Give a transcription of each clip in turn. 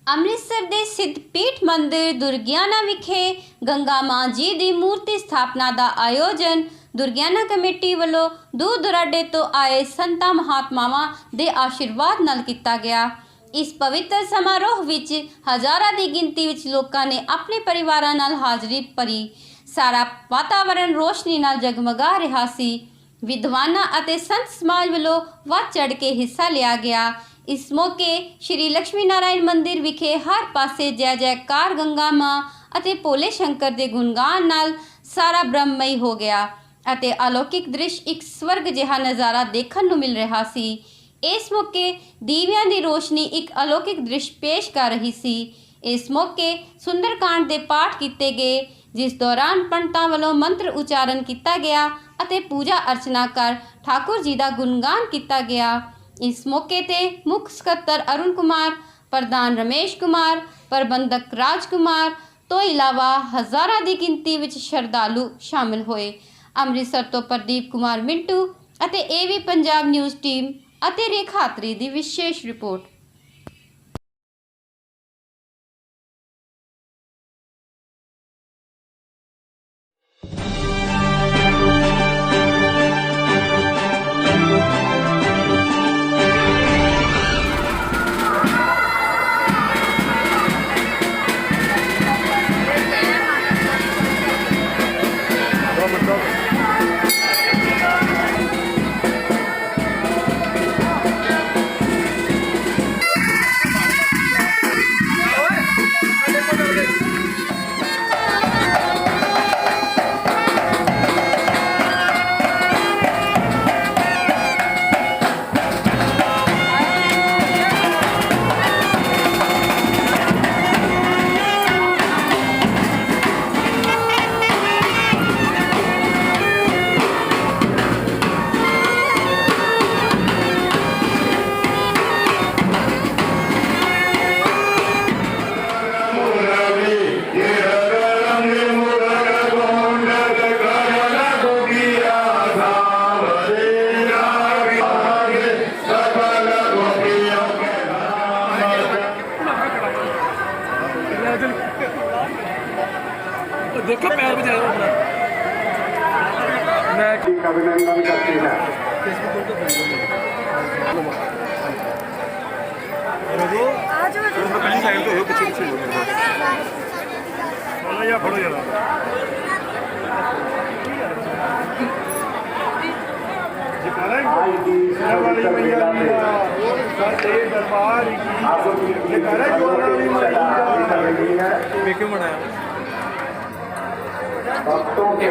ਅੰਮ੍ਰਿਤਸਰ ਦੇ ਸਿੱਧਪੀਠ ਮੰਦਿਰ ਦੁਰਗਿਆਨਾ ਵਿਖੇ ਗੰਗਾ ਮਾਂ ਜੀ ਦੀ ਮੂਰਤੀ ਸਥਾਪਨਾ ਦਾ ਆਯੋਜਨ ਦੁਰਗਿਆਨਾ ਕਮੇਟੀ ਵੱਲੋਂ ਦੂਰ ਦੁਰਾਡੇ ਤੋਂ ਆਏ ਸੰਤਾਂ ਮਹਾਤਮਾਵਾਂ ਦੇ ਆਸ਼ੀਰਵਾਦ ਨਾਲ ਕੀਤਾ ਗਿਆ। ਇਸ ਪਵਿੱਤਰ ਸਮਾਰੋਹ ਵਿੱਚ ਹਜ਼ਾਰਾਂ ਦੀ ਗਿਣਤੀ ਵਿੱਚ ਲੋਕਾਂ ਨੇ ਆਪਣੇ ਪਰਿਵਾਰਾਂ ਨਾਲ ਹਾਜ਼ਰੀ ਭਰੀ। ਸਾਰਾ ਵਾਤਾਵਰਣ ਰੋਸ਼ਨੀ ਨਾਲ ਜਗਮਗਾ ਰਿਹਾ ਸੀ। ਵਿਦਵਾਨਾਂ ਅਤੇ ਸੰਤ ਸਮਾਜ ਵੱਲੋਂ ਵੱਧ ਚੜ੍ਹ ਕੇ ਹਿੱਸਾ ਲਿਆ ਗਿਆ। ਇਸ ਮੌਕੇ ਸ਼੍ਰੀ ਲక్ష్ਮੀ ਨਾਰਾਇਣ ਮੰਦਿਰ ਵਿਖੇ ਹਰ ਪਾਸੇ ਜੈ ਜੈਕਾਰ ਗੰਗਾ ਮਾਂ ਅਤੇ ਭੋਲੇ ਸ਼ੰਕਰ ਦੇ ਗੁਣਗਾਨ ਨਾਲ ਸਾਰਾ ਬ੍ਰਹਮਮਈ ਹੋ ਗਿਆ ਅਤੇ ਅਲੌਕਿਕ ਦ੍ਰਿਸ਼ ਇੱਕ ਸਵਰਗ ਜਿਹਾ ਨਜ਼ਾਰਾ ਦੇਖਣ ਨੂੰ ਮਿਲ ਰਿਹਾ ਸੀ। ਇਸ ਮੌਕੇ ਦੀਵਿਆਂ ਦੀ ਰੋਸ਼ਨੀ ਇੱਕ ਅਲੌਕਿਕ ਦ੍ਰਿਸ਼ ਪੇਸ਼ ਕਰ ਰਹੀ ਸੀ। ਇਸ ਮੌਕੇ ਸੁੰਦਰਕਾਂਡ ਦੇ ਪਾਠ ਕੀਤੇ ਗਏ, ਜਿਸ ਦੌਰਾਨ ਪੰਡਤਾਂ ਵੱਲੋਂ ਮੰਤਰ ਉਚਾਰਨ ਕੀਤਾ ਗਿਆ ਅਤੇ ਪੂਜਾ ਅਰਚਨਾ ਕਰ ਠਾकुर जी ਦਾ ਗੁਣਗਾਨ ਕੀਤਾ ਗਿਆ। ਇਸ ਮੌਕੇ ਤੇ ਮੁੱਖ ਸਕੱਤਰ ਅਰੁਣ ਕੁਮਾਰ, ਪ੍ਰਧਾਨ ਰਮੇਸ਼ ਕੁਮਾਰ, ਪ੍ਰਬੰਧਕ ਰਾਜ ਕੁਮਾਰ ਤੋਂ ਇਲਾਵਾ ਹਜ਼ਾਰਾਂ ਦੀ ਗਿਣਤੀ ਵਿੱਚ ਸ਼ਰਧਾਲੂ ਸ਼ਾਮਿਲ ਹੋਏ। ਅੰਮ੍ਰਿਤਸਰ ਤੋਂ ਪ੍ਰਦੀਪ ਕੁਮਾਰ ਮਿੰਟੂ ਅਤੇ ਏਵੀ ਪੰਜਾਬ ਨਿਊਜ਼ ਟੀਮ ਅਤੇ ਰੇਖਾ ਅਤਰੀ ਦੀ ਵਿਸ਼ੇਸ਼ ਰਿਪੋਰਟ। देखो पैर बजाए अपना मैं अभिनंदन करते हैं। पहली साइड तो हो पीछे पीछे हो या फड़ो जरा वाली मैया दरबार की बनाया भक्तों के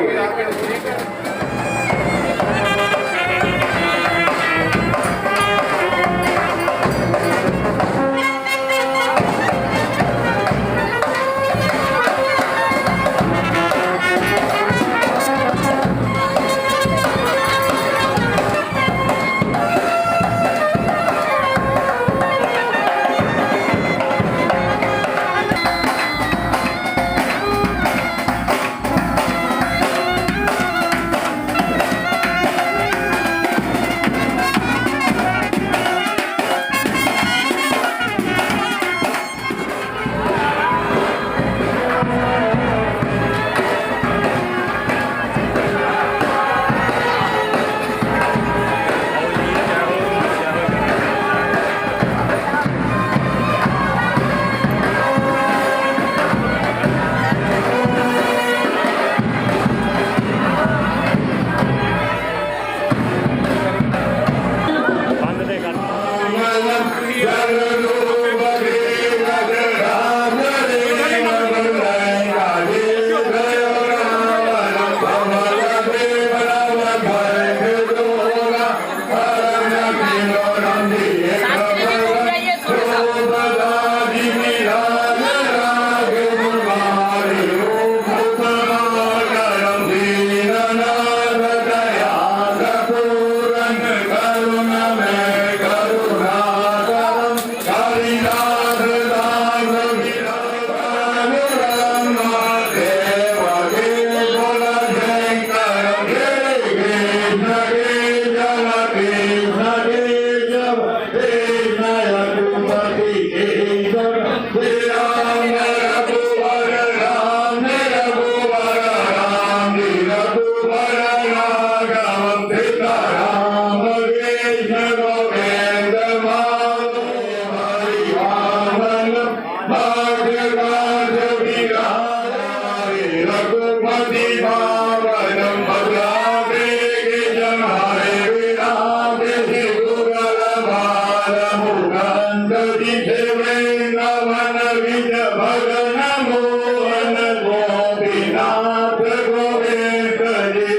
वृंदावन विज भगन मोहन गोपीनाथ गोविंद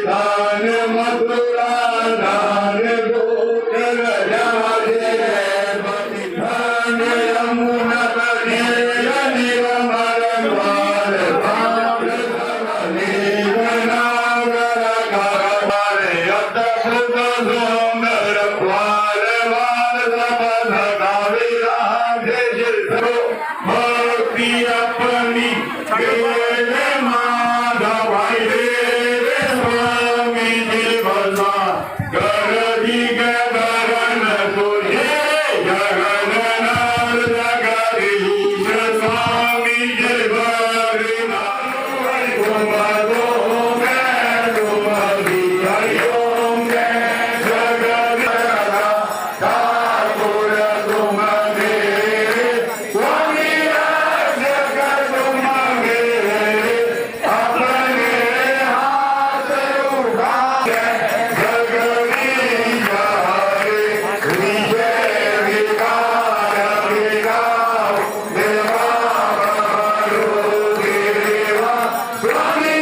धान मथुरा धान गोचर जाजे धान यमुना निर्मल द्वार भाग नागर अद्भुत सुंदर द्वार भक्ति अपनी माधवाई रे स्वामी जी भला गरदी गगन तुझे जगन्नाथ जगदीश स्वामी जी भला तुम दो मैं तुम हरिओ मैं जगन्नाथ ठाकुर तुम मेरे स्वामी जगत तुम मेरे अपने हाथ उठा जगदीश हरे विजय विकार विराव देवा देवा स्वामी देवा स्वामी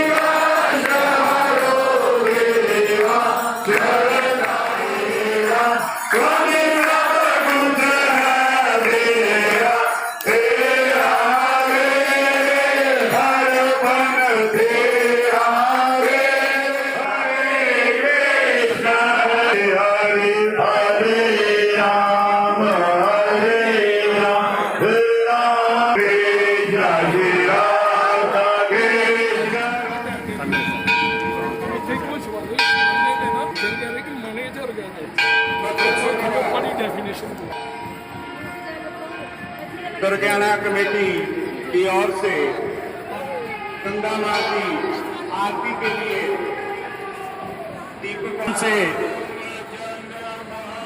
ਇੱਥੇ ਕੁਝ ਵਾਲੇ ਨੇ ਨਾ ਫਿਰ ਕਹਿੰਦੇ ਕਿ ਮੈਨੇਜਰ ਗਏ ਨੇ ਬੜੀ ਡੈਫੀਨੇਸ਼ਨ दुर्गियाना कमेटी की ओर से गंगा माँ की आरती के लिए दीपक से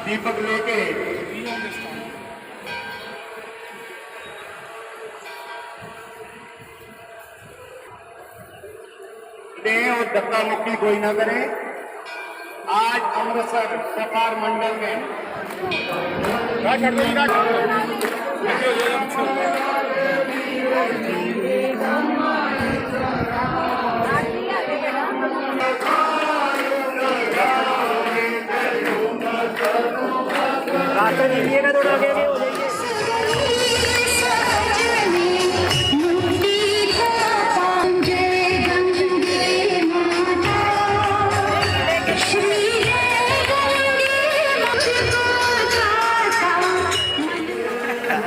दीपक लेके और धक्का मुक्की कोई ना करे। आज अमृतसर व्यापार मंडल में रास्ता दीजिएगा थोड़ा आगे हो जाइए।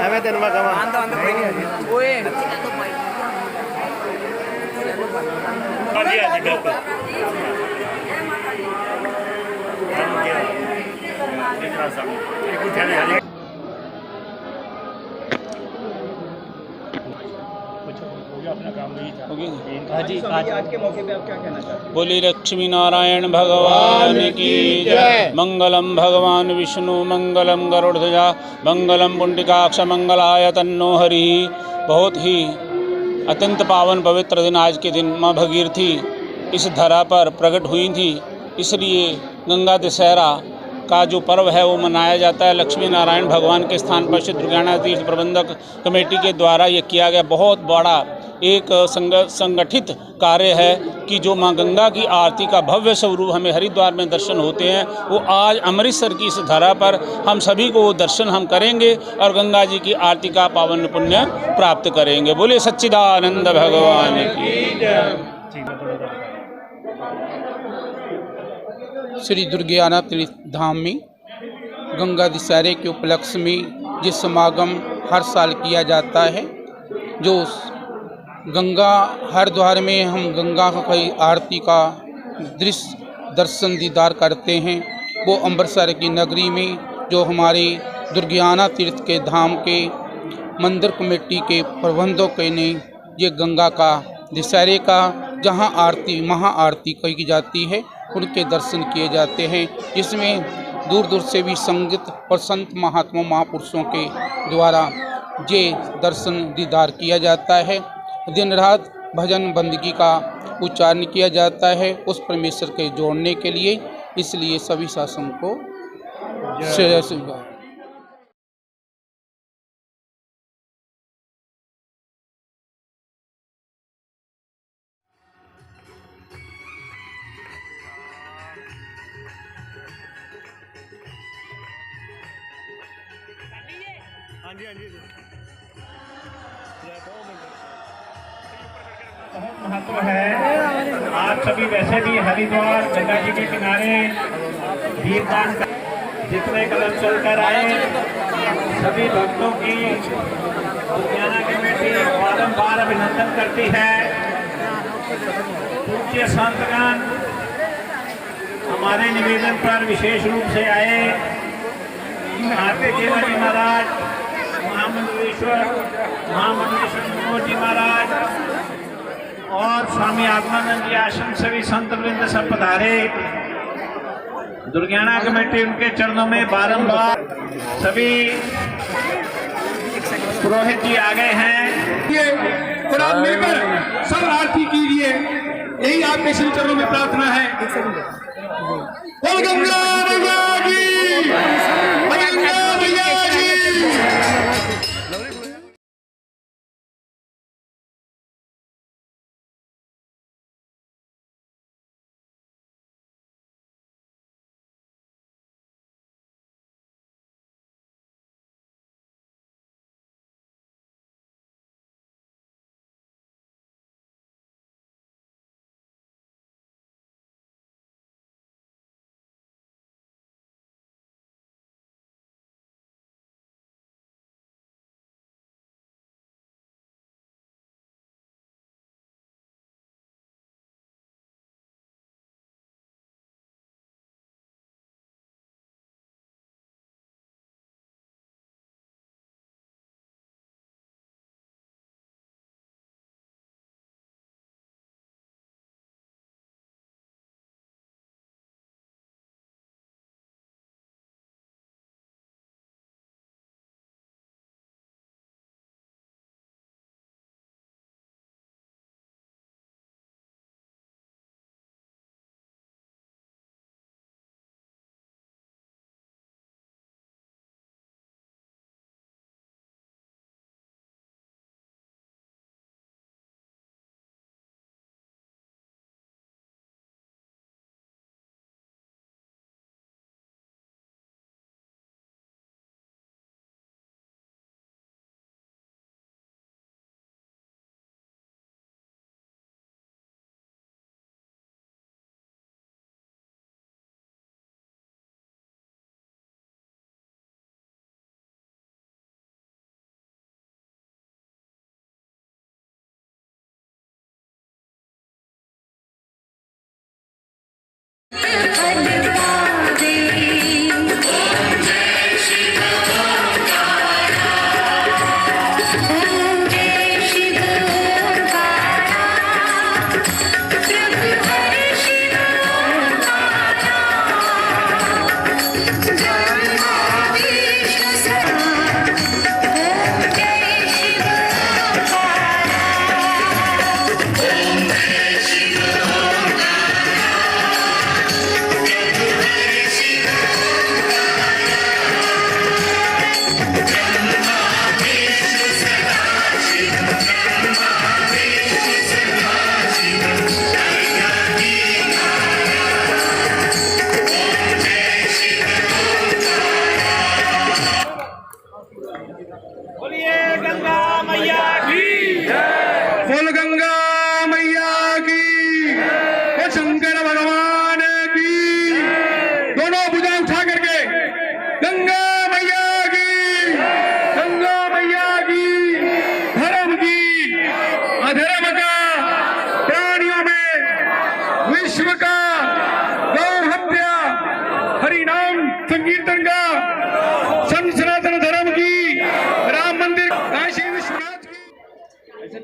हमें तेरे में कमा आंदा आंदा ओए ਹਾਂਜੀ ਹਾਂਜੀ ਬਿਲਕੁਲ आज के मौके पे आप क्या कहना चाहते हैं? बोली लक्ष्मी नारायण भगवान की जय। मंगलम भगवान विष्णु मंगलम गरुड़ध्वजा मंगलम पुंडिकाक्ष मंगलाय तन्नो हरि। बहुत ही अत्यंत पावन पवित्र दिन आज के दिन माँ भगीरथी इस धरा पर प्रकट हुई थी, इसलिए गंगा दशहरा का जो पर्व है वो मनाया जाता है। लक्ष्मी नारायण भगवान के स्थान पर श्री दुर्गियाना तीर्थ प्रबंधक कमेटी के द्वारा ये किया गया बहुत बड़ा एक संगठित कार्य है कि जो माँ गंगा की आरती का भव्य स्वरूप हमें हरिद्वार में दर्शन होते हैं, वो आज अमृतसर की इस धरा पर हम सभी को वो दर्शन हम करेंगे और गंगा जी की आरती का पावन पुण्य प्राप्त करेंगे। बोले सच्चिदानंद भगवान की जय। श्री दुर्गियाना तीर्थ धाम में गंगा दशहरे के उपलक्ष्य में जिस समागम हर साल किया जाता है, जो गंगा हरिद्वार में हम गंगा की आरती का दृश्य दर्शन दीदार करते हैं, वो अमृतसर की नगरी में जो हमारे दुर्गियाना तीर्थ के धाम के मंदिर कमेटी के प्रबंधकों ने ये गंगा का दशहरे का जहाँ आरती महा आरती की जाती है उनके दर्शन किए जाते हैं, जिसमें दूर दूर से भी संगीत और संत महात्मा महापुरुषों के द्वारा ये दर्शन दीदार किया जाता है। दिन रात भजन बंदगी का उच्चारण किया जाता है उस परमेश्वर के जोड़ने के लिए, इसलिए सभी शासन को श्रेय बहुत महत्व है। आप सभी वैसे भी हरिद्वार गंगा जी के किनारे दीपदान जितने कदम चलकर आए, सभी भक्तों की दुर्गियाना कमेटी बारंबार अभिनंदन करती है। पूज्य संतगण हमारे निवेदन पर विशेष रूप से आए। भारतीय केवल जी महाराज, महामंडलेश्वर मनोहर जी महाराज और स्वामी आत्मानंद जी आश्रम सभी संत वृंद सब पधारे। दुर्गियाना कमेटी उनके चरणों में बारंबार सभी पुरोहित जी आ गए हैं और आप मिलकर सब आरती कीजिए, यही आपके श्री चरणों में प्रार्थना है। बोल गंगा मैया की, बोल गंगा मैया की।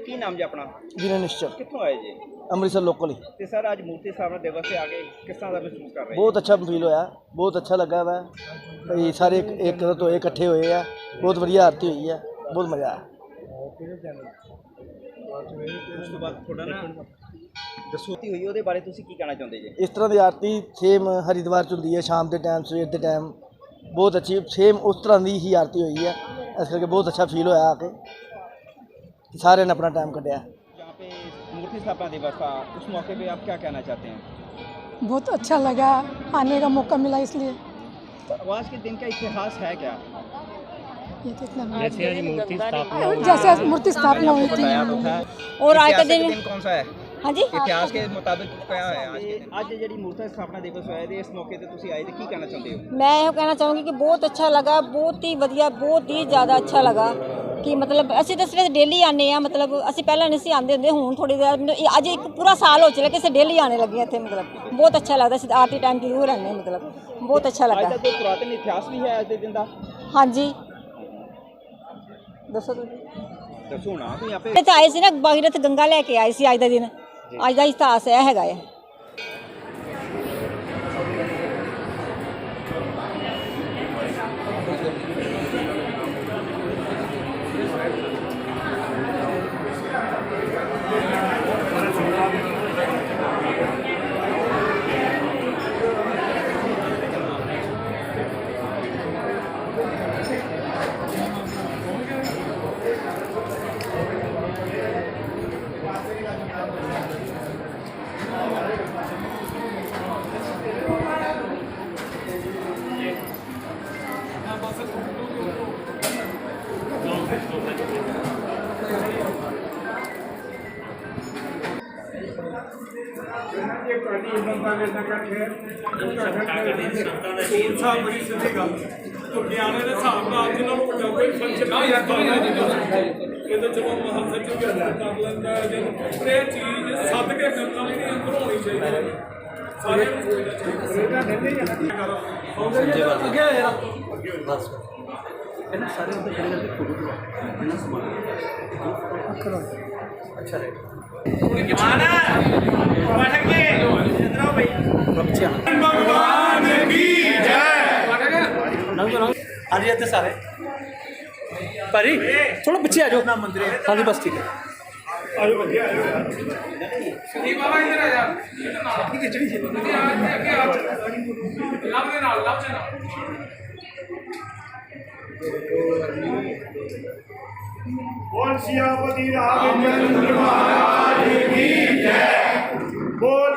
ਕੀ ਨਾਮ ਜੀ ਆਪਣਾ? ਵੀਰੇ ਨਿਸ਼ਚਲ, ਕਿੱਥੋਂ ਆਏ ਜੀ? ਅੰਮ੍ਰਿਤਸਰ ਲੋਕਲ ਹੀ। ਤੇ ਸਰ ਅੱਜ ਮੂਰਤੀ ਸਥਾਪਨਾ ਦਿਵਸ ਤੇ ਆ ਕੇ ਕਿਸ ਤਰ੍ਹਾਂ ਦਾ ਮਹਿਸੂਸ ਕਰ ਰਹੇ? ਬਹੁਤ ਅੱਛਾ ਫੀਲ ਹੋਇਆ, ਬਹੁਤ ਅੱਛਾ ਲੱਗਾ ਵਾ ਭਈ ਸਾਰੇ ਇੱਕ ਤੋਂ ਇਕੱਠੇ ਹੋਏ ਆ, ਬਹੁਤ ਵਧੀਆ ਆਰਤੀ ਹੋਈ ਹੈ, ਬਹੁਤ ਮਜ਼ਾ ਆਇਆ। ਉਸ ਤੋਂ ਬਾਅਦ ਤੁਹਾਡਾ ਨਾ ਦਸੋਤੀ ਹੋਈ, ਉਹਦੇ ਬਾਰੇ ਤੁਸੀਂ ਕੀ ਕਹਿਣਾ ਚਾਹੁੰਦੇ ਜੀ? ਇਸ ਤਰ੍ਹਾਂ ਦੀ ਆਰਤੀ ਸੇਮ ਹਰਿਦਵਾਰ 'ਚ ਹੁੰਦੀ ਹੈ, ਸ਼ਾਮ ਦੇ ਟਾਈਮ, ਸਵੇਰ ਦੇ ਟਾਈਮ, ਬਹੁਤ ਅੱਛੀ ਸੇਮ ਉਸ ਤਰ੍ਹਾਂ ਦੀ ਹੀ ਆਰਤੀ ਹੋਈ ਹੈ। ਇਸ ਕਰਕੇ ਬਹੁਤ ਅੱਛਾ ਫੀਲ ਹੋਇਆ ਆ ਕੇ, सारे ने अपना टाइम कटिया। यहाँ पे मूर्ति स्थापना दिवस था, उस मौके पे आप क्या कहना चाहते हैं? बहुत अच्छा लगा, आने का मौका मिला इसलिए। तो आज के दिन का इतिहास है क्या? ये तो इतना जैसे आज मूर्ति स्थापना जैसे आज मूर्ति स्थापना हुई थी और आज का दिन कौन सा है? हाँ जी इतिहास के मुताबिक क्या है आज के दिन? आज ਜਿਹੜੀ ਮੂਰਤੀ ਸਥਾਪਨਾ ਦਿਵਸ ਹੋਇਆ ਤੇ ਇਸ ਮੌਕੇ ਤੇ ਤੁਸੀਂ ਆਏ ਤੇ ਕੀ ਕਹਿਣਾ ਚਾਹੁੰਦੇ ਹੋ? मैं ये कहना चाहूँगी कि बहुत अच्छा लगा, बहुत ही वधिया, बहुत ही ज़्यादा अच्छा लगा कि मतलब ਅਸੀਂ ਤਾਂ ਸਿਰਫ ਡੇਲੀ ਆਨੇ ਆ, मतलब ਅਸੀਂ ਪਹਿਲਾਂ ਨਹੀਂ ਸੀ ਆਉਂਦੇ ਹੁੰਦੇ, ਹੁਣ ਥੋੜੀ ਦੇਰ ਮੈਨੂੰ ਅੱਜ ਇੱਕ ਪੂਰਾ ਸਾਲ ਹੋ ਚੁੱਕਿਆ ਕਿ ਅਸੀਂ ਡੇਲੀ ਆने लगे ਇੱਥੇ, मतलब बहुत अच्छा लगता ਸੀ आरती टाइम जरूर आने, मतलब बहुत अच्छा ਅੱਜ लगा। ਦਾ ਕੋਈ ਪੁਰਾਤਨ ਇਤਿਹਾਸ ਵੀ ਹੈ ਅੱਜ ਦੇ ਦਿਨ ਦਾ? हाँ जी ਦੱਸੋ ਤੁਸੀਂ। ਦੱਸੋ ਨਾ ਤੁਸੀਂ ਆਪੇ। ਇੱਥੇ ਆਏ ਸੀ ਨਾ ਬਾਗੀਰਥ ਗੰਗਾ ਲੈ ਕੇ ਆਏ ਸੀ ਅੱਜ ਦਾ ਦਿਨ, ਅੱਜ ਦਾ ਇਤਿਹਾਸ ਇਹ ਹੈਗਾ ਹੈ। ਬੜੀ ਸਿੱਧੀ ਗੱਲ ਲੁਧਿਆਣੇ ਦੇ ਹਿਸਾਬ ਨਾਲ ਜਿਹਨਾਂ ਨੂੰ ਪੰਜਾਬੀ ਫੰਕਸ਼ਨ ਇਹ ਤਾਂ ਚਲੋ ਮਹਾਸਚਿਵ ਕਰ ਲੈਂਦਾ ਹੈ ਜੇ ਪਰ ਇਹ ਚੀਜ਼ ਸੱਦ ਕੇ ਕਰਨਾ ਵੀ ਨਹੀਂ ਅੰਦਰ ਹੋਣੀ ਚਾਹੀਦੀ ਹੈ ਸਾਰਿਆਂ ਨੂੰ ਹੋਣਾ ਚਾਹੀਦਾ ਸੰਜੇ ਬਾਤ ਅੱਗੇ ਯਾਰ ਬਸ ਇਹਨਾਂ ਸਾਰੇ ਉੱਤੇ ਖੜੇ ਕਰਕੇ ਫੋਟੋ ਇਹਨਾਂ ਸਮਾਨ अच्छा रहे भगवान की जय। हाँ जी इतने सारे भाजी थोड़ा पीछे आ जाओ मंदिर। हाँ जी बस ठीक है आ जाओ बाबा इधर आ जा ठीक है बोल सियापति रामचंद्र महाराज की जय। बोल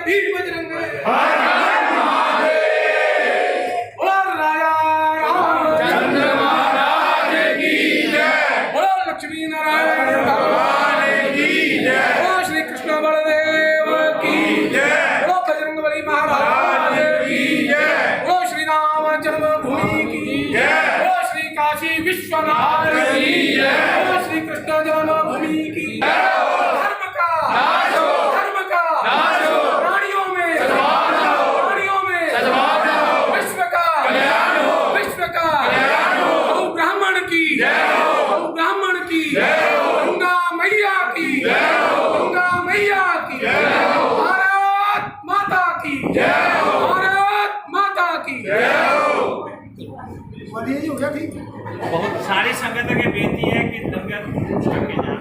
वीर बजरंग हर हर महादेव। बोलो राजा रामचंद्र महाराज की जय। बोलो लक्ष्मी नारायण भगवान की जय। बोलो श्री कृष्ण बलदेव की जय। बोलो बजरंगबली महाराज की जय। बोलो श्री राम जन्मभूमि की जय। काशी विश्वनाथ की जय। श्री कृष्ण जन्मभूमि की धर्म का धर्म का प्राणियों में प्राणियों में विश्व का बहु ब्राह्मण की बहु ब्राह्मण की गंगा मैया की गंगा मैया की भारत माता की भारत माता की हो गया ठीक। बहुत सारी संगत की बेनती है कि दंगल करके जाए।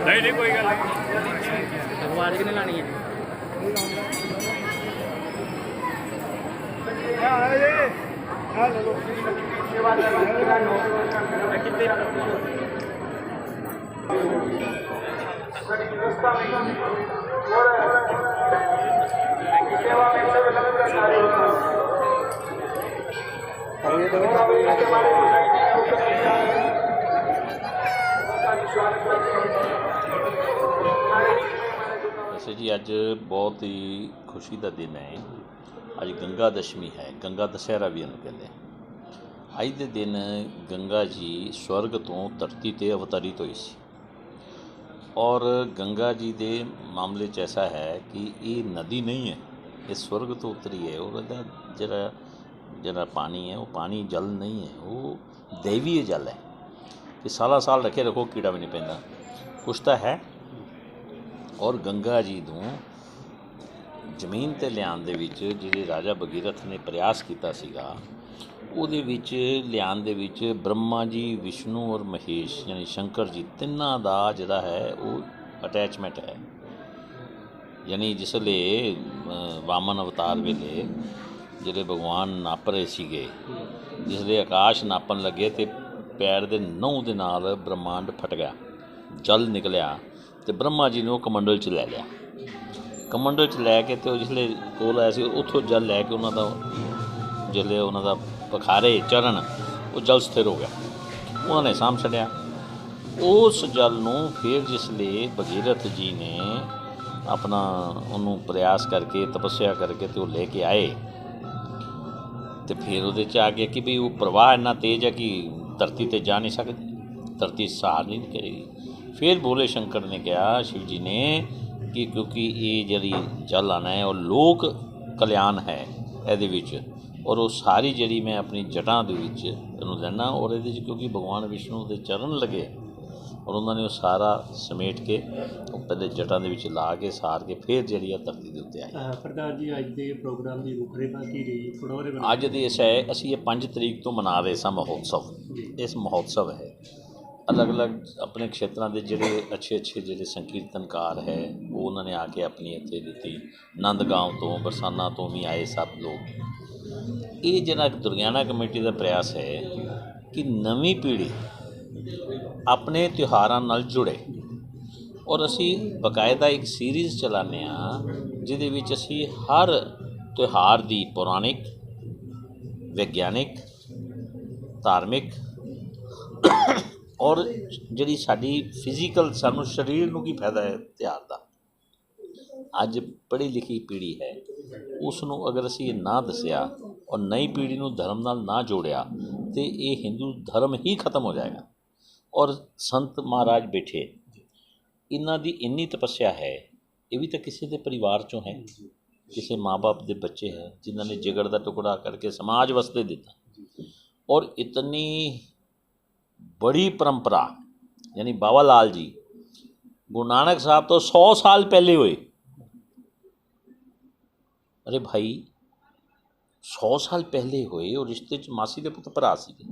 नहीं कोई गल भगवान की लानी है। वैसे जी अज बहुत ही खुशी का दिन है। अज गंगा दशमी है, गंगा दशहरा भी इन्हों कहते हैं। ਅੱਜ ਦੇ ਦਿਨ ਗੰਗਾ ਜੀ ਸਵਰਗ ਤੋਂ ਧਰਤੀ 'ਤੇ ਅਵਤਰਿਤ ਹੋਈ ਸੀ ਔਰ ਗੰਗਾ ਜੀ ਦੇ ਮਾਮਲੇ 'ਚ ਐਸਾ ਹੈ ਕਿ ਇਹ ਨਦੀ ਨਹੀਂ ਹੈ, ਇਹ ਸਵਰਗ ਤੋਂ ਉਤਰੀ ਹੈ ਔਰ ਇਹਦਾ ਜਿਹੜਾ ਪਾਣੀ ਹੈ ਉਹ ਪਾਣੀ ਜਲ ਨਹੀਂ ਹੈ, ਉਹ ਦੇਵੀ ਜਲ ਹੈ ਕਿ ਸਾਲਾਂ ਸਾਲ ਰੱਖੇ ਰੱਖੋ ਕੀੜਾ ਵੀ ਨਹੀਂ ਪੈਂਦਾ, ਕੁਛ ਤਾਂ ਹੈ। ਔਰ ਗੰਗਾ ਜੀ ਨੂੰ ਜ਼ਮੀਨ 'ਤੇ ਲਿਆਉਣ ਦੇ ਵਿੱਚ ਜਿਹੜੇ ਰਾਜਾ ਭਗੀਰਥ ਨੇ ਪ੍ਰਯਾਸ ਕੀਤਾ ਸੀਗਾ, ਉਹਦੇ ਵਿੱਚ ਲਿਆਉਣ ਦੇ ਵਿੱਚ ਬ੍ਰਹਮਾ ਜੀ, ਵਿਸ਼ਨੂੰ ਔਰ ਮਹੇਸ਼ ਯਾਨੀ ਸ਼ੰਕਰ ਜੀ ਤਿੰਨਾਂ ਦਾ ਜਿਹੜਾ ਹੈ ਉਹ ਅਟੈਚਮੈਂਟ ਹੈ। ਯਾਨੀ ਜਿਸ ਵੇਲੇ ਵਾਮਨ ਅਵਤਾਰ ਵੇਲੇ ਜਿਹੜੇ ਭਗਵਾਨ ਨਾਪ ਰਹੇ ਸੀਗੇ, ਜਿਸ ਵੇਲੇ ਆਕਾਸ਼ ਨਾਪਣ ਲੱਗੇ ਤੇ ਪੈਰ ਦੇ ਨਹੁੰ ਦੇ ਨਾਲ ਬ੍ਰਹਮਾਂਡ ਫਟ ਗਿਆ, ਜਲ ਨਿਕਲਿਆ ਤੇ ਬ੍ਰਹਮਾ ਜੀ ਨੇ ਉਹ ਕਮੰਡਲ 'ਚ ਲੈ ਲਿਆ। ਕਮੰਡਲ 'ਚ ਲੈ ਕੇ ਤੇ ਉਹ ਜਿਸਲੇ ਕੋਲ ਆਇਆ ਸੀ ਉੱਥੋਂ ਜਲ ਲੈ ਕੇ ਉਹਨਾਂ ਦਾ ਜਿਹੜੇ ਉਹਨਾਂ ਦਾ ਪਖਾਰੇ ਚਰਨ ਉਹ ਜਲ ਸਥਿਰ ਹੋ ਗਿਆ, ਉਹਨਾਂ ਨੇ ਸਾਂਭ ਛੱਡਿਆ। ਉਸ ਜਲ ਨੂੰ ਫਿਰ ਜਿਸਲੇ ਭਗੀਰਥ ਜੀ ਨੇ ਆਪਣਾ ਉਹਨੂੰ ਪ੍ਰਯਾਸ ਕਰਕੇ ਤਪੱਸਿਆ ਕਰਕੇ ਤੇ ਉਹ ਲੈ ਕੇ ਆਏ ਤੇ ਫਿਰ ਉਹਦੇ 'ਚ ਆ ਗਿਆ ਕਿ ਵੀ ਉਹ ਪ੍ਰਵਾਹ ਇੰਨਾ ਤੇਜ਼ ਹੈ ਕਿ ਧਰਤੀ 'ਤੇ ਜਾ ਨਹੀਂ ਸਕਦੀ, ਧਰਤੀ ਸਹਾਰ ਨਹੀਂ ਕਰੇਗੀ। ਫਿਰ ਭੋਲੇ ਸ਼ੰਕਰ ਨੇ ਕਿਹਾ, ਸ਼ਿਵ ਜੀ ਨੇ, ਕਿ ਕਿਉਂਕਿ ਇਹ ਜਿਹੜੀ ਜਲ ਆਉਣਾ ਹੈ ਉਹ ਲੋਕ ਕਲਿਆਣ ਹੈ ਇਹਦੇ ਵਿੱਚ ਔਰ ਉਹ ਸਾਰੀ ਜਿਹੜੀ ਮੈਂ ਆਪਣੀ ਜਟਾਂ ਦੇ ਵਿੱਚ ਇਹਨੂੰ ਲੈਣਾ ਔਰ ਇਹਦੇ 'ਚ ਕਿਉਂਕਿ ਭਗਵਾਨ ਵਿਸ਼ਨੂੰ ਦੇ ਚਰਨ ਲੱਗੇ ਔਰ ਉਹਨਾਂ ਨੇ ਉਹ ਸਾਰਾ ਸਮੇਟ ਕੇ ਉਹ ਪਹਿਲੇ ਜਟਾਂ ਦੇ ਵਿੱਚ ਲਾ ਕੇ ਸਾਰ ਕੇ ਫਿਰ ਜਿਹੜੀ ਆ ਧਰਤੀ ਦੇ ਉੱਤੇ ਆਈ। ਪ੍ਰਧਾਨ ਜੀ, ਅੱਜ ਦੇ ਪ੍ਰੋਗਰਾਮ ਦੀ ਰੂਪਰੇਖਾ ਕੀ ਰਹੀ? ਅੱਜ ਦੀ ਇਸ ਹੈ ਅਸੀਂ ਇਹ 5 ਤਰੀਕ ਤੋਂ ਮਨਾ ਰਹੇ ਸਾਂ ਮਹੋਤਸਵ। ਇਸ ਮਹੋਤਸਵ ਹੈ ਅਲੱਗ-ਅਲੱਗ ਆਪਣੇ ਖੇਤਰਾਂ ਦੇ ਜਿਹੜੇ ਅੱਛੇ ਜਿਹੜੇ ਸੰਕੀਰਤਨਕਾਰ ਹੈ ਉਹ ਉਹਨਾਂ ਨੇ ਆ ਕੇ ਆਪਣੀ ਇੱਥੇ ਦਿੱਤੀ। ਨੰਦਗਾਂਵ ਤੋਂ, ਬਰਸਾਨਾ ਤੋਂ ਵੀ ਆਏ ਸਭ ਲੋਕ। ਇਹ ਜਿਹੜਾ ਦੁਰਗਿਆਨਾ ਕਮੇਟੀ ਦਾ ਪ੍ਰਯਾਸ ਹੈ ਕਿ ਨਵੀਂ ਪੀੜ੍ਹੀ ਆਪਣੇ ਤਿਉਹਾਰਾਂ ਨਾਲ ਜੁੜੇ ਔਰ ਅਸੀਂ ਬਕਾਇਦਾ ਇੱਕ ਸੀਰੀਜ਼ ਚਲਾਉਂਦੇ ਹਾਂ ਜਿਹਦੇ ਵਿੱਚ ਅਸੀਂ ਹਰ ਤਿਉਹਾਰ ਦੀ ਪੌਰਾਣਿਕ, ਵਿਗਿਆਨਿਕ, ਧਾਰਮਿਕ ਔਰ ਜਿਹੜੀ ਸਾਡੀ ਫਿਜ਼ੀਕਲ ਸਾਨੂੰ ਸਰੀਰ ਨੂੰ ਕੀ ਫਾਇਦਾ ਹੈ ਤਿਉਹਾਰ ਦਾ। ਅੱਜ ਪੜ੍ਹੀ ਲਿਖੀ ਪੀੜ੍ਹੀ ਹੈ, ਉਸ ਨੂੰ ਅਗਰ ਅਸੀਂ ਇਹ ਨਾ ਦੱਸਿਆ ਔਰ ਨਈ ਪੀੜ੍ਹੀ ਨੂੰ ਧਰਮ ਨਾਲ ਨਾ ਜੋੜਿਆ ਤਾਂ ਇਹ ਹਿੰਦੂ ਧਰਮ ਹੀ ਖਤਮ ਹੋ ਜਾਏਗਾ। ਔਰ ਸੰਤ ਮਹਾਰਾਜ ਬੈਠੇ, ਇਹਨਾਂ ਦੀ ਇੰਨੀ ਤਪੱਸਿਆ ਹੈ, ਇਹ ਵੀ ਤਾਂ ਕਿਸੇ ਦੇ ਪਰਿਵਾਰ 'ਚੋਂ ਹੈ, ਕਿਸੇ ਮਾਂ-ਬਾਪ ਦੇ ਬੱਚੇ ਹੈ ਜਿਨ੍ਹਾਂ ਨੇ ਜਿਗਰ ਦਾ ਟੁਕੜਾ ਕਰਕੇ ਸਮਾਜ ਵਾਸਤੇ ਦਿੱਤਾ। ਔਰ ਇਤਨੀ ਬੜੀ ਪਰੰਪਰਾ ਯਾਨੀ ਬਾਬਾ ਲਾਲ ਜੀ ਗੁਰੂ ਨਾਨਕ ਸਾਹਿਬ ਤੋਂ 100 ਸਾਲ ਪਹਿਲੇ ਹੋਏ। ਅਰੇ ਭਾਈ 100 ਸਾਲ ਪਹਿਲੇ ਹੋਏ ਔਰ ਰਿਸ਼ਤੇ 'ਚ ਮਾਸੀ ਦੇ ਪੁੱਤ ਭਰਾ ਸੀਗੇ।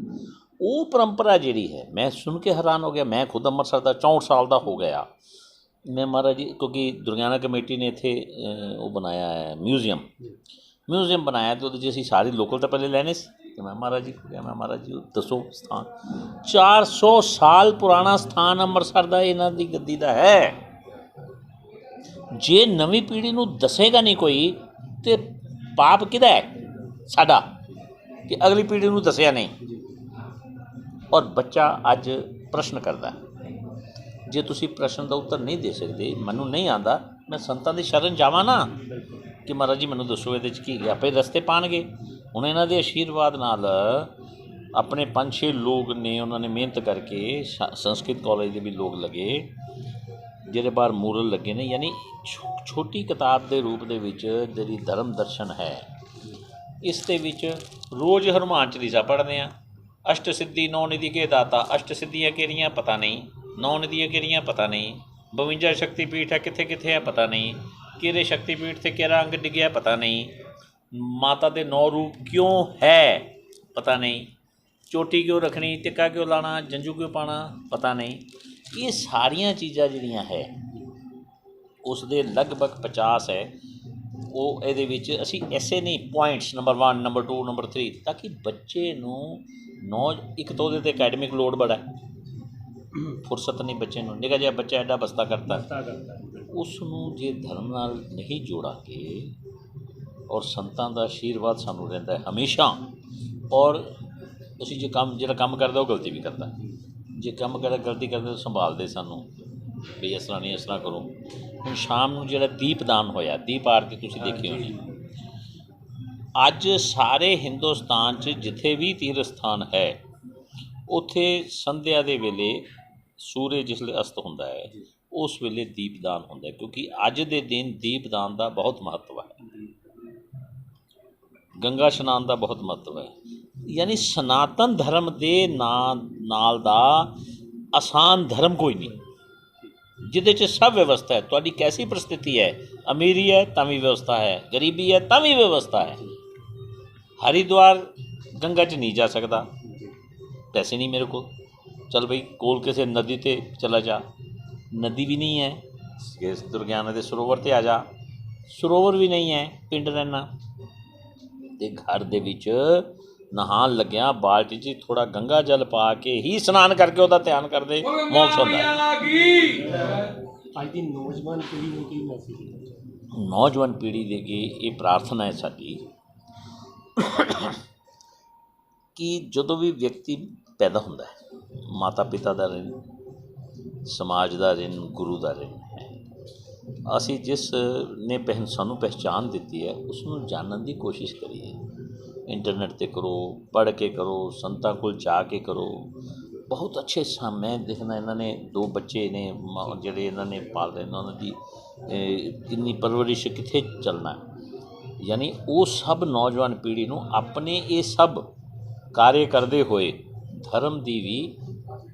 ਉਹ ਪਰੰਪਰਾ ਜਿਹੜੀ ਹੈ, ਮੈਂ ਸੁਣ ਕੇ ਹੈਰਾਨ ਹੋ ਗਿਆ। ਮੈਂ ਖੁਦ ਅੰਮ੍ਰਿਤਸਰ ਦਾ 64 ਸਾਲ ਦਾ ਹੋ ਗਿਆ। ਮੈਂ ਮਹਾਰਾਜ ਜੀ, ਕਿਉਂਕਿ ਦੁਰਗਿਆਨਾ ਕਮੇਟੀ ਨੇ ਇੱਥੇ ਉਹ ਬਣਾਇਆ ਹੈ ਮਿਊਜ਼ੀਅਮ ਬਣਾਇਆ ਅਤੇ ਉਹਦੇ 'ਚ ਅਸੀਂ ਸਾਰੇ ਲੋਕਲ ਤਾਂ ਪਹਿਲੇ ਲੈਣੇ ਸੀ ਅਤੇ ਮੈਂ ਮਹਾਰਾਜ ਜੀ ਕਿਹਾ, ਮੈਂ ਮਹਾਰਾਜ ਜੀ ਦੱਸੋ ਸਥਾਨ 400 ਸਾਲ ਪੁਰਾਣਾ ਸਥਾਨ ਅੰਮ੍ਰਿਤਸਰ ਦਾ ਇਹਨਾਂ ਦੀ ਗੱਦੀ ਦਾ ਹੈ। ਜੇ ਨਵੀਂ ਪੀੜ੍ਹੀ ਨੂੰ ਦੱਸੇਗਾ ਨਹੀਂ ਕੋਈ ਤੇ ਪਾਪ ਕਿਹਦਾ ਹੈ? ਸਾਡਾ, ਕਿ ਅਗਲੀ ਪੀੜ੍ਹੀ ਨੂੰ ਦੱਸਿਆ ਨਹੀਂ। ਔਰ ਬੱਚਾ ਅੱਜ ਪ੍ਰਸ਼ਨ ਕਰਦਾ, ਜੇ ਤੁਸੀਂ ਪ੍ਰਸ਼ਨ ਦਾ ਉੱਤਰ ਨਹੀਂ ਦੇ ਸਕਦੇ, ਮੈਨੂੰ ਨਹੀਂ ਆਉਂਦਾ, ਮੈਂ ਸੰਤਾਂ ਦੀ ਸ਼ਰਨ ਜਾਵਾਂ ਨਾ ਕਿ ਮਹਾਰਾਜ ਜੀ ਮੈਨੂੰ ਦੱਸੋ ਇਹਦੇ 'ਚ ਕੀ, ਆਪੇ ਰਸਤੇ ਪਾਣਗੇ। ਹੁਣ ਇਹਨਾਂ ਦੇ ਆਸ਼ੀਰਵਾਦ ਨਾਲ ਆਪਣੇ 5-6 ਲੋਕ ਨੇ, ਉਹਨਾਂ ਨੇ ਮਿਹਨਤ ਕਰਕੇ ਸੰਸਕ੍ਰਿਤ ਕਾਲਜ ਦੇ ਵੀ ਲੋਕ ਲੱਗੇ, ਜਿਹੜੇ ਬਾਹਰ ਮੂਰਲ ਲੱਗੇ ਨੇ। ਯਾਨੀ ਛੋਟੀ ਕਿਤਾਬ ਦੇ ਰੂਪ ਦੇ ਵਿੱਚ ਜਿਹੜੀ ਧਰਮ ਦਰਸ਼ਨ ਹੈ, ਇਸ ਦੇ ਵਿੱਚ ਰੋਜ਼ ਹਨੂੰਮਾਨ ਚਾਲੀਸਾ ਪੜ੍ਹਦੇ ਹਾਂ। ਅਸ਼ਟ ਸਿੱਧੀ 9 ਨਿਧੀ ਕੇ ਦਾਤਾ, ਅਸ਼ਟ ਸਿੱਧੀਆਂ ਕਿਹੜੀਆਂ ਪਤਾ ਨਹੀਂ, 9 ਨਿਧੀਆਂ ਕਿਹੜੀਆਂ ਪਤਾ ਨਹੀਂ, 52 ਸ਼ਕਤੀਪੀਠ ਹੈ ਕਿੱਥੇ ਕਿੱਥੇ ਹੈ ਪਤਾ ਨਹੀਂ, ਕਿਹੜੇ ਸ਼ਕਤੀਪੀਠ 'ਤੇ ਕਿਹੜਾ ਅੰਗ ਡਿੱਗਿਆ ਪਤਾ ਨਹੀਂ, ਮਾਤਾ ਦੇ 9 ਰੂਪ ਕਿਉਂ ਹੈ ਪਤਾ ਨਹੀਂ, ਚੋਟੀ ਕਿਉਂ ਰੱਖਣੀ, ਟਿੱਕਾ ਕਿਉਂ ਲਾਣਾ, ਜੰਜੂ ਕਿਉਂ ਪਾਣਾ ਪਤਾ ਨਹੀਂ। ਇਹ ਸਾਰੀਆਂ ਚੀਜ਼ਾਂ ਜਿਹੜੀਆਂ ਹੈ ਉਸ ਦੇ ਲਗਭਗ 50 ਹੈ। ਉਹ ਇਹਦੇ ਵਿੱਚ ਅਸੀਂ ਐਸੇ ਨਹੀਂ ਪੁਆਇੰਟਸ ਨੰਬਰ 1 ਨੰਬਰ 2 ਨੰਬਰ 3, ਤਾਂ ਕਿ ਬੱਚੇ ਨੂੰ ਇੱਕ ਤਾਂ ਉਹਦੇ 'ਤੇ ਅਕੈਡਮਿਕ ਲੋਡ ਬੜਾ, ਫੁਰਸਤ ਨਹੀਂ ਬੱਚੇ ਨੂੰ। ਨਿੱਕਾ ਜਿਹਾ ਬੱਚਾ ਐਡਾ ਬਸਤਾ ਕਰਦਾ, ਉਸ ਨੂੰ ਜੇ ਧਰਮ ਨਾਲ ਨਹੀਂ ਜੋੜਾਂਗੇ ਔਰ ਸੰਤਾਂ ਦਾ ਆਸ਼ੀਰਵਾਦ ਸਾਨੂੰ ਰਹਿੰਦਾ ਹੈ ਹਮੇਸ਼ਾ। ਔਰ ਅਸੀਂ ਜਿਹੜਾ ਕੰਮ ਕਰਦਾ ਉਹ ਗਲਤੀ ਵੀ ਕਰਦਾ, ਜੇ ਕੰਮ ਕਰਦਾ ਗਲਤੀ ਕਰਦੇ ਤਾਂ ਸੰਭਾਲਦੇ ਸਾਨੂੰ ਵੀ ਇਸ ਤਰ੍ਹਾਂ ਨਹੀਂ, ਇਸ ਤਰ੍ਹਾਂ ਕਰੋ। ਹੁਣ ਸ਼ਾਮ ਨੂੰ ਜਿਹੜਾ ਦੀਪਦਾਨ ਹੋਇਆ, ਦੀਪ ਆਰਤੀ ਤੁਸੀਂ ਦੇਖੀ ਹੋਣੀ, ਅੱਜ ਸਾਰੇ ਹਿੰਦੁਸਤਾਨ 'ਚ ਜਿੱਥੇ ਵੀ ਤੀਰਥ ਸਥਾਨ ਹੈ ਉੱਥੇ ਸੰਧਿਆ ਦੇ ਵੇਲੇ ਸੂਰਜ ਜਿਸਲੇ ਅਸਤ ਹੁੰਦਾ ਹੈ ਉਸ ਵੇਲੇ ਦੀਪਦਾਨ ਹੁੰਦਾ ਹੈ, ਕਿਉਂਕਿ ਅੱਜ ਦੇ ਦਿਨ ਦੀਪਦਾਨ ਦਾ ਬਹੁਤ ਮਹੱਤਵ ਹੈ। ਗੰਗਾ ਇਸ਼ਨਾਨ ਦਾ ਬਹੁਤ ਮਹੱਤਵ ਹੈ। ਯਾਨੀ ਸਨਾਤਨ ਧਰਮ ਦੇ ਨਾਲ ਦਾ ਆਸਾਨ ਧਰਮ ਕੋਈ ਨਹੀਂ, ਜਿਹਦੇ 'ਚ ਸਭ ਵਿਵਸਥਾ ਹੈ। ਤੁਹਾਡੀ ਕੈਸੀ ਪ੍ਰਸਥਿਤੀ ਹੈ, ਅਮੀਰੀ ਹੈ ਤਾਂ ਵੀ ਵਿਵਸਥਾ ਹੈ, ਗਰੀਬੀ ਹੈ ਤਾਂ ਵੀ ਵਿਵਸਥਾ ਹੈ। ਹਰਿਦੁਆਰ ਗੰਗਾ 'ਚ ਨਹੀਂ ਜਾ ਸਕਦਾ, ਪੈਸੇ ਨਹੀਂ ਮੇਰੇ ਕੋਲ, ਚੱਲ ਬਈ ਕੋਲ ਕਿਸੇ ਨਦੀ 'ਤੇ ਚਲਾ ਜਾ, ਨਦੀ ਵੀ ਨਹੀਂ ਹੈ, ਇਸ ਦੁਰਗਿਆਨਾ ਦੇ ਸਰੋਵਰ 'ਤੇ ਆ ਜਾ, ਸਰੋਵਰ ਵੀ ਨਹੀਂ ਹੈ, ਪਿੰਡ ਰਹਿਣਾ। ਅਤੇ ਘਰ ਦੇ ਵਿੱਚ ਨਹਾਉਣ ਲੱਗਿਆ ਬਾਲਟੀ 'ਚ ਥੋੜ੍ਹਾ ਗੰਗਾ ਜਲ ਪਾ ਕੇ ਹੀ ਇਸ਼ਨਾਨ ਕਰਕੇ ਉਹਦਾ ਧਿਆਨ ਕਰਦੇ ਮੋਕਸ਼ ਹੁੰਦਾ ਹੈ। ਅੱਜ ਦੀ ਨੌਜਵਾਨ ਪੀੜ੍ਹੀ ਨੂੰ ਕੀ ਮੈਸੇਜ? ਨੌਜਵਾਨ ਪੀੜ੍ਹੀ ਦੇ ਅੱਗੇ ਇਹ ਪ੍ਰਾਰਥਨਾ ਹੈ ਸਾਡੀ ਕਿ ਜਦੋਂ ਵੀ ਵਿਅਕਤੀ ਪੈਦਾ ਹੁੰਦਾ ਹੈ, ਮਾਤਾ ਪਿਤਾ ਦਾ ਰਿਣ, ਸਮਾਜ ਦਾ ਰਿਣ, ਗੁਰੂ ਦਾ ਰਿਣ ਹੈ। ਅਸੀਂ ਜਿਸ ਨੇ ਸਾਨੂੰ ਪਹਿਚਾਣ ਦਿੱਤੀ ਹੈ ਉਸ ਨੂੰ ਜਾਣਨ ਦੀ ਕੋਸ਼ਿਸ਼ ਕਰੀਏ। ਇੰਟਰਨੈਟ 'ਤੇ ਕਰੋ, ਪੜ੍ਹ ਕੇ ਕਰੋ, ਸੰਤਾਂ ਕੋਲ ਜਾ ਕੇ ਕਰੋ। ਬਹੁਤ ਅੱਛੇ ਮੈਂ ਦੇਖਣਾ ਇਹਨਾਂ ਨੇ 2 ਬੱਚੇ ਨੇ ਜਿਹੜੇ ਇਹਨਾਂ ਨੇ ਪਾਲ ਰਹੇ ਨੇ, ਉਹਨਾਂ ਦੀ ਕਿੰਨੀ ਪਰਵਰਿਸ਼ ਕਿੱਥੇ ਚੱਲਣਾ। ਯਾਨੀ ਉਹ ਸਭ ਨੌਜਵਾਨ ਪੀੜ੍ਹੀ ਨੂੰ ਆਪਣੇ ਇਹ ਸਭ ਕਾਰਜ ਕਰਦੇ ਹੋਏ ਧਰਮ ਦੀ ਵੀ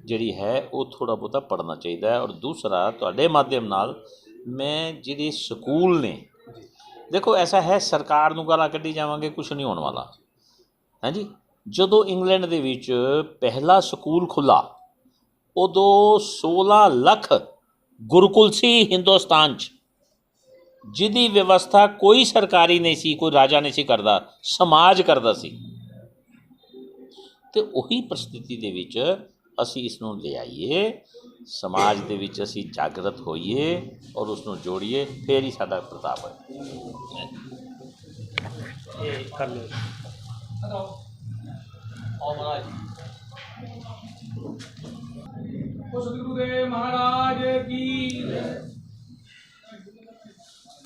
ਜਿਹੜੀ ਹੈ ਉਹ ਥੋੜ੍ਹਾ ਬਹੁਤਾ ਪੜ੍ਹਨਾ ਚਾਹੀਦਾ ਹੈ। ਔਰ ਦੂਸਰਾ ਤੁਹਾਡੇ ਮਾਧਿਅਮ ਨਾਲ ਮੈਂ ਜਿਹੜੇ ਸਕੂਲ ਨੇ, ਦੇਖੋ ਐਸਾ ਹੈ ਸਰਕਾਰ ਨੂੰ ਗਾਲਾਂ ਕੱਢੀ ਜਾਵਾਂਗੇ ਕੁਛ ਨਹੀਂ ਹੋਣ ਵਾਲਾ, ਹਾਂਜੀ। ਜਦੋਂ ਇੰਗਲੈਂਡ ਦੇ ਵਿੱਚ ਪਹਿਲਾ ਸਕੂਲ ਖੁੱਲ੍ਹਾ ਉਦੋਂ 16 ਲੱਖ ਗੁਰੂਕੁਲ ਸੀ ਹਿੰਦੁਸਤਾਨ 'ਚ, ਜਿਹਦੀ ਵਿਵਸਥਾ ਕੋਈ ਸਰਕਾਰੀ ਨਹੀਂ ਸੀ, ਕੋਈ ਰਾਜਾ ਨਹੀਂ ਸੀ ਕਰਦਾ, ਸਮਾਜ ਕਰਦਾ ਸੀ। ਅਤੇ ਉਹੀ ਪ੍ਰਸਥਿਤੀ ਦੇ ਵਿੱਚ ਅਸੀਂ ਇਸ ਨੂੰ ਲਿਆਈਏ, ਸਮਾਜ ਦੇ ਵਿੱਚ ਅਸੀਂ ਜਾਗਰਤ ਹੋਈਏ ਔਰ ਉਸ ਨੂੰ ਜੋੜੀਏ, ਫਿਰ ਹੀ ਸਾਡਾ ਪ੍ਰਤਾਪ ਹੈ। ਇਹ ਕਰ ਲਿਓ। सतगुरुदेव महाराज की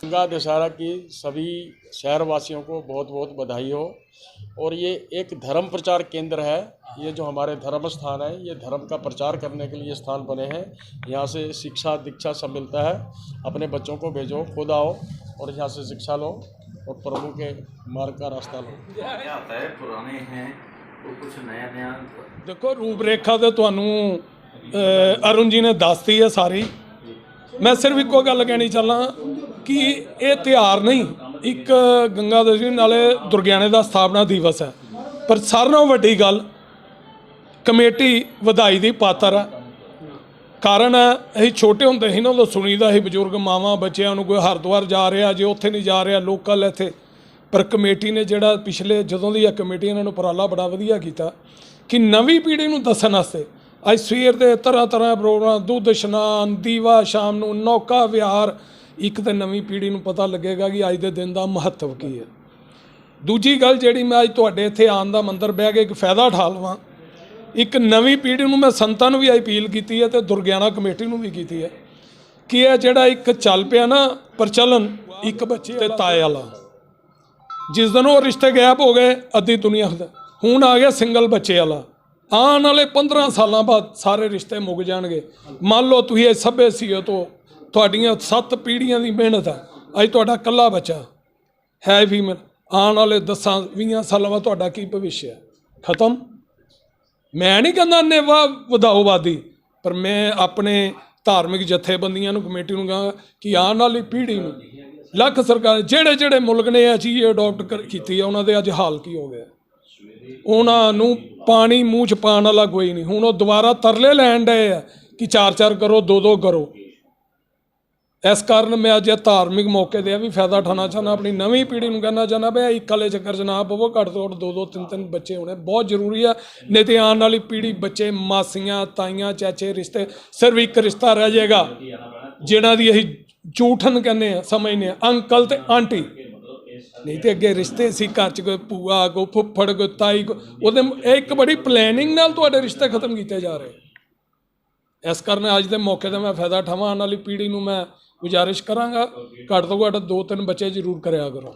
गंगा दशहरा की सभी शहरवासियों को बहुत बहुत बधाई हो। और ये एक धर्म प्रचार केंद्र है, ये जो हमारे धर्म स्थान है ये धर्म का प्रचार करने के लिए स्थान बने हैं। यहाँ से शिक्षा दीक्षा सब मिलता है। अपने बच्चों को भेजो, खुद आओ और यहाँ से शिक्षा लो और प्रभु के मार्ग का रास्ता लो। पुराने हैं तो कुछ नया नया देखो रूपरेखा तो ਤੁਹਾਨੂੰ ਅਰੁਣ ਜੀ ਨੇ ਦੱਸਤੀ ਹੈ ਸਾਰੀ। ਮੈਂ ਸਿਰਫ ਇੱਕੋ ਗੱਲ ਕਹਿਣੀ ਚਾਹੁੰਦਾ ਕਿ ਇਹ ਤਿਉਹਾਰ ਨਹੀਂ, ਇੱਕ ਗੰਗਾ ਦਸ਼ਮੀ ਨਾਲੇ ਦੁਰਗਿਆਨੇ ਦਾ ਸਥਾਪਨਾ ਦਿਵਸ ਹੈ। ਪਰ ਸਾਰਿਆਂ ਨਾਲੋਂ ਵੱਡੀ ਗੱਲ ਕਮੇਟੀ ਵਧਾਈ ਦੀ ਪਾਤਰ ਹੈ। ਕਾਰਨ ਅਸੀਂ ਛੋਟੇ ਹੁੰਦੇ ਸੀ ਨਾ ਉਦੋਂ ਸੁਣੀਦਾ ਸੀ ਬਜ਼ੁਰਗ ਮਾਵਾਂ ਬੱਚਿਆਂ ਨੂੰ ਕੋਈ ਹਰਿਦੁਆਰ ਜਾ ਰਿਹਾ ਜੇ ਉੱਥੇ ਨਹੀਂ ਜਾ ਰਿਹਾ ਲੋਕਲ ਇੱਥੇ, ਪਰ ਕਮੇਟੀ ਨੇ ਜਿਹੜਾ ਪਿਛਲੇ ਜਦੋਂ ਦੀ ਇਹ ਕਮੇਟੀ ਇਹਨਾਂ ਨੂੰ ਉਪਰਾਲਾ ਬੜਾ ਵਧੀਆ ਕੀਤਾ ਕਿ ਨਵੀਂ ਪੀੜ੍ਹੀ ਨੂੰ ਦੱਸਣ ਵਾਸਤੇ ਅੱਜ ਸਵੇਰ ਦੇ ਤਰ੍ਹਾਂ ਤਰ੍ਹਾਂ ਪ੍ਰੋਗਰਾਮ, ਦੁੱਧ ਇਸ਼ਨਾਨ, ਦੀਵਾ ਸ਼ਾਮ ਨੂੰ, ਨੌਕਾ ਵਿਹਾਰ, ਇੱਕ ਤਾਂ ਨਵੀਂ ਪੀੜ੍ਹੀ ਨੂੰ ਪਤਾ ਲੱਗੇਗਾ ਕਿ ਅੱਜ ਦੇ ਦਿਨ ਦਾ ਮਹੱਤਵ ਕੀ ਹੈ। ਦੂਜੀ ਗੱਲ ਜਿਹੜੀ ਮੈਂ ਅੱਜ ਤੁਹਾਡੇ ਇੱਥੇ ਆਉਣ ਦਾ ਮੰਦਰ ਬਹਿ ਕੇ ਇੱਕ ਫਾਇਦਾ ਉਠਾ ਲਵਾਂ, ਇੱਕ ਨਵੀਂ ਪੀੜ੍ਹੀ ਨੂੰ ਮੈਂ ਸੰਤਾਂ ਨੂੰ ਵੀ ਅਪੀਲ ਕੀਤੀ ਹੈ ਅਤੇ ਦੁਰਗਿਆਨਾ ਕਮੇਟੀ ਨੂੰ ਵੀ ਕੀਤੀ ਹੈ ਕਿ ਇਹ ਜਿਹੜਾ ਇੱਕ ਚੱਲ ਪਿਆ ਨਾ ਪ੍ਰਚਲਨ ਇੱਕ ਬੱਚੇ ਤੇ ਤਾਏ ਵਾਲਾ, ਜਿਸ ਦਿਨ ਉਹ ਰਿਸ਼ਤੇ ਗੈਪ ਹੋ ਗਏ ਅੱਧੀ ਦੁਨੀਆ ਦਾ, ਹੁਣ ਆ ਗਿਆ ਸਿੰਗਲ ਬੱਚੇ ਵਾਲਾ। ਆਉਣ ਵਾਲੇ 15 ਸਾਲਾਂ ਬਾਅਦ ਸਾਰੇ ਰਿਸ਼ਤੇ ਮੁੱਕ ਜਾਣਗੇ। ਮੰਨ ਲਓ ਤੁਸੀਂ ਇਹ ਸਭੇ ਸੀਓ ਤੋਂ ਤੁਹਾਡੀਆਂ 7 ਪੀੜ੍ਹੀਆਂ ਦੀ ਮਿਹਨਤ ਹੈ, ਅੱਜ ਤੁਹਾਡਾ ਇਕੱਲਾ ਬੱਚਾ ਹੈ ਫੀਮੇਲ, ਆਉਣ ਵਾਲੇ 10-20 ਸਾਲਾਂ ਬਾਅਦ ਤੁਹਾਡਾ ਕੀ ਭਵਿੱਖ ਹੈ? ਖਤਮ। ਮੈਂ ਨਹੀਂ ਕਹਿੰਦਾ ਨੇ ਵਧਾਓ ਵਾਦੀ, ਪਰ ਮੈਂ ਆਪਣੇ ਧਾਰਮਿਕ ਜਥੇਬੰਦੀਆਂ ਨੂੰ ਕਮੇਟੀ ਨੂੰ ਕਹਾਂਗਾ ਕਿ ਆਉਣ ਵਾਲੀ ਪੀੜ੍ਹੀ ਨੂੰ ਲੱਖ ਸਰਕਾਰ ਜਿਹੜੇ ਮੁਲਕ ਨੇ ਇਹ ਚੀਜ਼ ਅਡੋਪਟ ਕੀਤੀ ਹੈ ਉਹਨਾਂ ਦੇ ਅੱਜ ਹਾਲ ਕੀ ਹੋ ਗਿਆ। ਉਹਨਾਂ ਨੂੰ ਪਾਣੀ ਮੂੰਹ 'ਚ ਪਾਉਣ ਵਾਲਾ ਕੋਈ ਨਹੀਂ। ਹੁਣ ਉਹ ਦੁਬਾਰਾ ਤਰਲੇ ਲੈਣ ਡਏ ਆ ਕਿ 4-4 ਕਰੋ, 2-2 ਕਰੋ। ਇਸ ਕਾਰਨ ਮੈਂ ਅੱਜ ਇਹ ਧਾਰਮਿਕ ਮੌਕੇ 'ਤੇ ਵੀ ਫਾਇਦਾ ਉਠਾਉਣਾ ਚਾਹੁੰਦਾ, ਆਪਣੀ ਨਵੀਂ ਪੀੜ੍ਹੀ ਨੂੰ ਕਹਿਣਾ ਚਾਹੁੰਦਾ ਵੀ ਇੱਕ ਵਾਲੇ ਚੱਕਰ 'ਚ ਨਾ ਪਵੋ, ਘੱਟ ਤੋਂ ਘੱਟ 2-2, 3-3 ਬੱਚੇ ਹੋਣੇ ਬਹੁਤ ਜ਼ਰੂਰੀ ਆ। ਨਹੀਂ ਤਾਂ ਆਉਣ ਵਾਲੀ ਪੀੜ੍ਹੀ ਬੱਚੇ ਮਾਸੀਆਂ, ਤਾਈਆਂ, ਚਾਚੇ ਰਿਸ਼ਤੇ, ਸਿਰਫ ਇੱਕ ਰਿਸ਼ਤਾ ਰਹਿ ਜਾਏਗਾ ਜਿਹਨਾਂ ਦੀ ਅਸੀਂ ਝੂਠਨ ਕਹਿੰਦੇ ਆ, ਸਮਝਦੇ ਆ, ਅੰਕਲ ਅਤੇ ਆਂਟੀ। ਨਹੀਂ ਤਾਂ ਅੱਗੇ ਰਿਸ਼ਤੇ ਸੀ ਘਰ 'ਚ ਕੋਈ ਭੂਆ, ਕੋਈ ਫੁੱਫੜ, ਕੋਈ ਤਾਈ, ਉਹਦੇ ਇਹ ਇੱਕ ਬੜੀ ਪਲੈਨਿੰਗ ਨਾਲ ਤੁਹਾਡੇ ਰਿਸ਼ਤੇ ਖਤਮ ਕੀਤੇ ਜਾ ਰਹੇ। ਇਸ ਕਾਰਨ ਅੱਜ ਦੇ ਮੌਕੇ 'ਤੇ ਮੈਂ ਫਾਇਦਾ ਉਠਾਵਾਂ। ਆਉਣ ਵਾਲੀ ਪੀੜ੍ਹੀ ਨੂੰ ਮੈਂ ਗੁਜ਼ਾਰਿਸ਼ ਕਰਾਂਗਾ ਘੱਟ ਤੋਂ ਘੱਟ 2-3 ਬੱਚੇ ਜ਼ਰੂਰ ਕਰਿਆ ਕਰੋ।